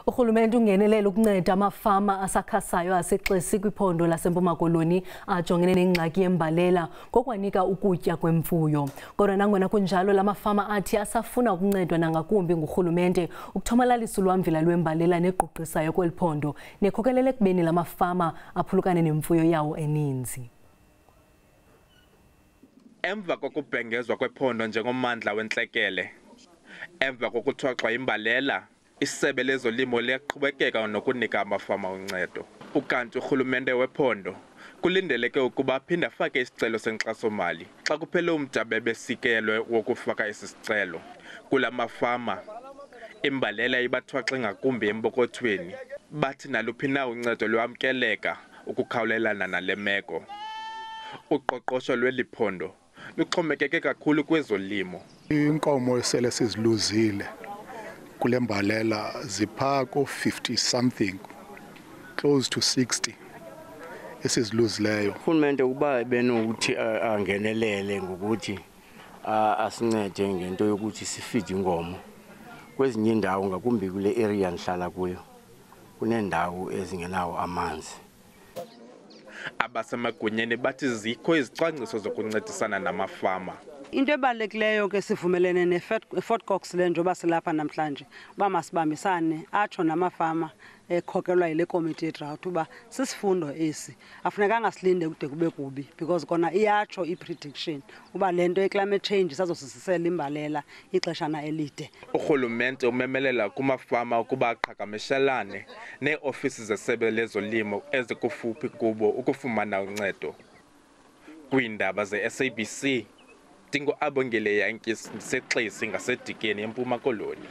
Urhulumente ungenelela ukunceda amafama asakhasayo aseXesi kwiphondo laseMpuma Koloni ajongene nengxaki yembalela ngokwanika ukutya kwemfuyo. Kodwa nangona kunjalo lamafama athi asafuna ukuncedwa nangakumbi ngurhulumente ukuthomalalisa ulwamvila lwembalela negqugqisayo kweli phondo nekhokelele ekubeni lamafama aphulukane nemfuyo yawo eninzi. Emva kokubhengezwa kwephondo njengommandla wentlekele, emva kokuthwaxwa imbalela, isebe lezolimo liyaqhubekeka nokunika amafama uncedo. Ukanti urhulumente wephondo kulindeleke ukuba aphinde afake isicelo senkxaso-mali xa kuphele umda bebesikelwe wokufaka esi sicelo. Kula mafama, imbalela ibathwaxe ngakumbi empokothweni. Bathi naluphi na uncedo lwamkeleka ukukhawulelana nale meko. Uqoqosho lweli phondo luxhomekeke kakhulu kwezolimo. Inkomo esele siziluzile kule mbalela ziphaa ko-50 something, close to 60 esiziluzileyo. Urhulumente ukuba benokuthi angenelele ngokuthi asincede ngento yokuthi sifide inkomo. Kwezinye indawo ngakumbi kule area ndihlala kuyo kuneendawo ezingenawo amanzi. Abasemagunyeni bathi zikho izicwangciso zokuncedisana namafama. Into ebalulekileyo ke sivumelene neFort Cox le njengoba silapha namhlanje uba masibambisane atsho namafama ekhokelwa yile committee drought uba sisifundo esi afunekanga silinde kude kube kubi because kona iyatsho i-prediction uba lento ye-climate change sazosisisela imbalela ixeshana elide. Urhulumente umemelela kumafama ukuba aqhagamshelane nee-ofisi zesebe lezolimo ezikufuphi kubo ukufumana uncedo. Kwiindaba ze-SABC, Dingo Abongele Yankees, ndiseXesi ngaseDikeni eMpuma Koloni.